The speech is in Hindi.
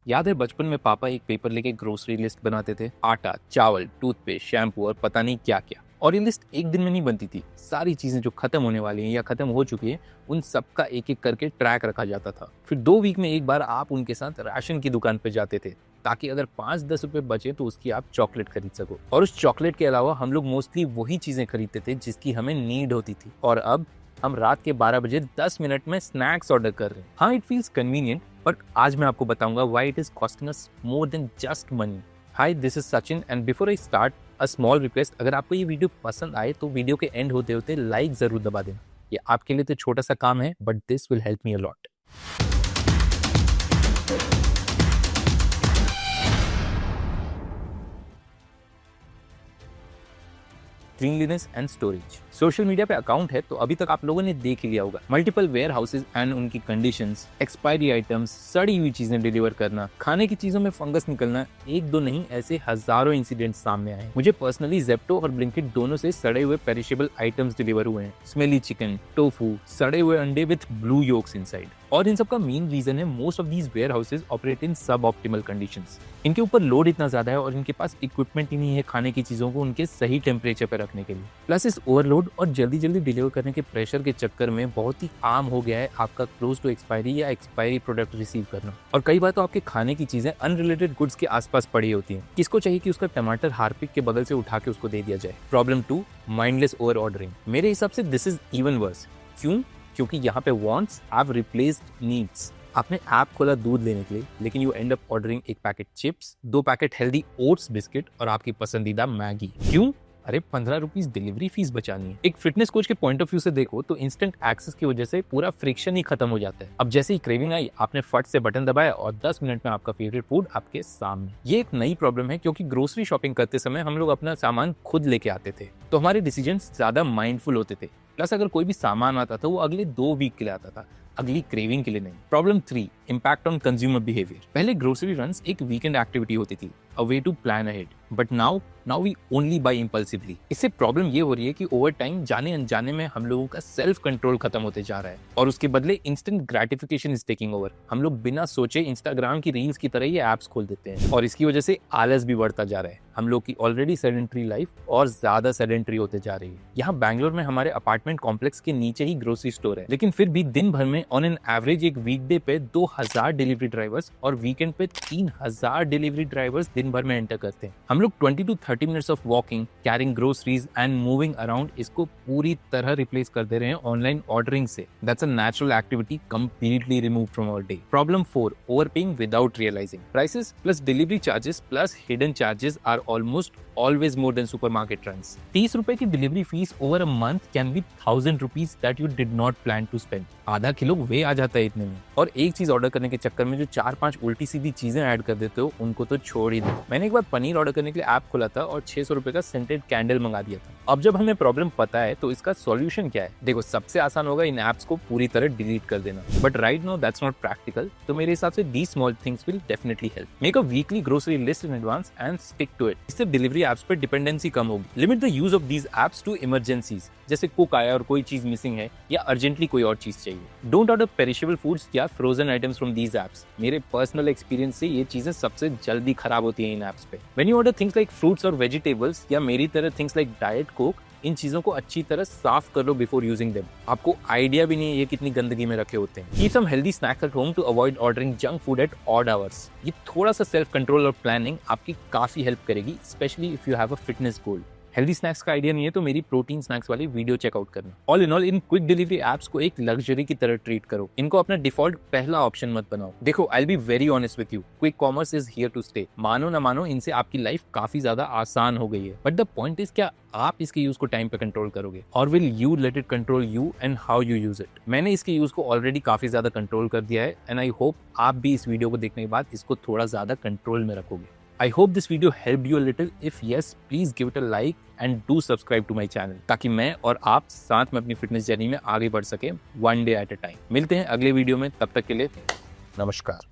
याद है बचपन में पापा एक पेपर लेके ग्रोसरी लिस्ट बनाते थे, आटा, चावल, टूथपेस्ट, शैम्पू और पता नहीं क्या क्या। और ये लिस्ट एक दिन में नहीं बनती थी। सारी चीजें जो खत्म होने वाली हैं या खत्म हो चुकी हैं, उन सबका एक एक करके ट्रैक रखा जाता था। फिर 2 वीक में एक बार आप उनके साथ राशन की दुकान पे जाते थे, ताकि अगर 5-10 रुपए बचे तो उसकी आप चॉकलेट खरीद सको। और उस चॉकलेट के अलावा हम लोग मोस्टली वही चीजें खरीदते थे जिसकी हमें नीड होती थी। और अब हम रात के 12 बजे 10 मिनट में स्नैक्स ऑर्डर कर रहे हैं। हाँ, इट फील्स कन्वीनियंट, बट आज मैं आपको बताऊंगा why it is costing us more than just money. Hi, this is Sachin and before I start a small request, अगर आपको ये वीडियो पसंद आए तो वीडियो के एंड होते होते लाइक जरूर दबा देना। ये आपके लिए तो छोटा सा काम है, but this will help me a lot. Cleanliness and storage. Social media पे अकाउंट है तो अभी तक आप लोगों ने देख ही लिया होगा, मल्टीपल वेयर हाउसेज एंड उनकी कंडीशंस, एक्सपायरी आइटम्स, सड़ी हुई चीजें डिलीवर करना, खाने की चीजों में फंगस निकलना, एक दो नहीं ऐसे हजारों इंसिडेंट्स सामने आए। मुझे पर्सनली ज़ेप्टो और ब्लिंकिट दोनों से सड़े हुए पेरिशेबल आइटम्स डिलीवर हुए हैं। स्मेली चिकन, टोफू, सड़े हुए अंडे विथ ब्लू योक्स इनसाइड। और इन सब का मेन रीजन है most of these where houses operate in सब ऑप्टिमल कंडीशंस। इनके ऊपर लोड इतना ज्यादा है और इनके पास इक्विपमेंट ही नहीं है खाने की चीजों को उनके सही टेम्परेचर पर रखने के लिए। प्लस इस ओवरलोड और जल्दी जल्दी डिलीवर करने के प्रेशर के चक्कर में बहुत ही आम हो गया है आपका क्लोज टू एक्सपायरी या एक्सपायरी प्रोडक्ट रिसीव करना। और कई बार तो आपके खाने की चीजें अनरिलेटेड गुड्स के आसपास पड़ी होती हैं। किसको चाहिए कि उसका टमाटर हार्पिक के बगल से उठा के उसको दे दिया जाए। Problem 2, mindless over ordering. मेरे हिसाब से दिस इज इवन वर्स। क्यों? क्योंकि यहाँ पे वांट्स हैव रिप्लेस्ड नीड्स। आपने ऐप खोला दूध लेने के लिए, लेकिन यू एंड अप ऑर्डरिंग एक packet chips, 2 packet healthy oats biscuit और आपकी पसंदीदा मैगी। क्यों? अरे 15 रुपीज डिलीवरी फीस बचानी है। एक फिटनेस कोच के पॉइंट ऑफ व्यू से देखो तो इंस्टेंट एक्सेस की वजह से पूरा फ्रिक्शन ही खत्म हो जाता है। अब जैसे ही क्रेविंग आई, आपने फट से बटन दबाया और 10 मिनट में आपका फेवरेट फूड आपके सामने। ये एक नई प्रॉब्लम है क्योंकि ग्रोसरी शॉपिंग करते समय हम लोग अपना सामान खुद लेके आते थे, तो हमारे डिसीजंस ज्यादा माइंडफुल होते थे। प्लस अगर कोई भी सामान आता था वो अगले 2 वीक के लिए आता था, अगली क्रेविंग के लिए नहीं। Problem 3, impact on consumer behaviour. पहले ग्रोसरी रन्स एक वीकेंड एक्टिविटी होती थी, a way to plan ahead, but now we only buy impulsively. इससे प्रॉब्लम ये हो रही है कि ओवर टाइम जाने अनजाने में हम लोगों का सेल्फ कंट्रोल खत्म होते जा रहा है और उसके बदले instant gratification is taking over. हम लोग बिना सोचे इंस्टाग्राम की रील्स की तरह ये एप्स खोल देते हैं और इसकी वजह से आलस भी बढ़ता जा रहा है। हम लोग की ऑलरेडी सेडेंटरी लाइफ और ज्यादा सेडेंटरी होते जा रही है। यहाँ बैंगलोर में हमारे अपार्टमेंट कॉम्प्लेक्स के नीचे ही ग्रोसरी स्टोर है, लेकिन फिर भी दिन भर में ऑन एन एवरेज एक वीकडे पे 2000 डिलीवरी ड्राइवर्स और वीकेंड पे 3000 डिलीवरी ड्राइवर्स दिन भर में एंटर करते हैं। हम लोग 20 to 30 minutes of walking, carrying groceries and moving around इसको पूरी तरह रिप्लेस कर दे रहे हैं ऑनलाइन ऑर्डरिंग से। That's a natural activity completely removed from our day. Problem 4, overpaying without realising. Prices plus delivery charges plus hidden charges are almost always more than supermarket runs. 30 रुपए की delivery fees over a month can be 1000 rupees that you did not plan to spend. आधा किलो वे आ जाता है इतने में। और एक चीज ऑर्डर करने के चक्कर में जो 4-5 उल्टी सीधी चीजें ऐड कर देते हो उनको तो छोड़ ही दो। मैंने एक बार पनीर ऑर्डर करने के लिए ऐप खोला था और 600 रुपए का सेंटेड कैंडल मंगा दिया था। अब जब हमें प्रॉब्लम पता है तो इसका सॉल्यूशन क्या है? देखो, सबसे आसान होगा इन ऐप्स को पूरी तरह डिलीट कर देना, but right now that's not practical. तो मेरे हिसाब से these small things will definitely help. Make a weekly grocery list in advance and stick to it. इससे डिलीवरी एप्स पे डिपेंडेंसी कम होगी। Limit the use of these apps to emergencies, जैसे कुक आया और कोई चीज मिसिंग है या अर्जेंटली कोई और चीज चाहिए। डोंट ऑर्डर पेरिशेबल फूड्स या frozen items from these apps. मेरे पर्सनल एक्सपीरियंस से ये चीजें सबसे जल्दी खराब होती हैं इन एप्स पे। When you order things like fruits और वेजिटेबल्स या मेरी तरह थिंग्स लाइक डाइट कोक, इन चीजों को अच्छी तरह साफ कर लो बिफोर यूजिंग देम। आपको आइडिया भी नहीं है ये कितनी गंदगी में रखे होते हैं। Keep some healthy snacks at home to avoid ordering junk food at odd hours. ये थोड़ा सा सेल्फ कंट्रोल और प्लानिंग आपकी काफी हेल्प करेगी, specially if you have a fitness goal. Healthy snacks का आइडिया नहीं है तो मेरी प्रोटीन स्नैक्स वाली वीडियो चेकआउट करना। All in all, in quick delivery apps को एक लग्जरी की तरह ट्रीट करो। इनको अपना डिफॉल्ट पहला ऑप्शन मत बनाओ। देखो, I will be very honest with you, quick commerce is here to stay. मानो ना मानो, इनसे आपकी लाइफ काफी ज्यादा आसान हो गई है, बट द पॉइंट इज क्या आप इसके यूज को टाइम पे कंट्रोल करोगे, और will you let it control you and how you use it. मैंने इसके यूज को ऑलरेडी काफी ज्यादा कंट्रोल कर दिया है एंड आई होप आप भी इस वीडियो को देखने के बाद इसको थोड़ा ज्यादा कंट्रोल में रखोगे। I hope this video helped you a little. If yes, please give it a like and do subscribe to my channel, ताकि मैं और आप साथ में अपनी फिटनेस जर्नी में आगे बढ़ सके, one day at a time। मिलते हैं अगले वीडियो में, तब तक के लिए नमस्कार।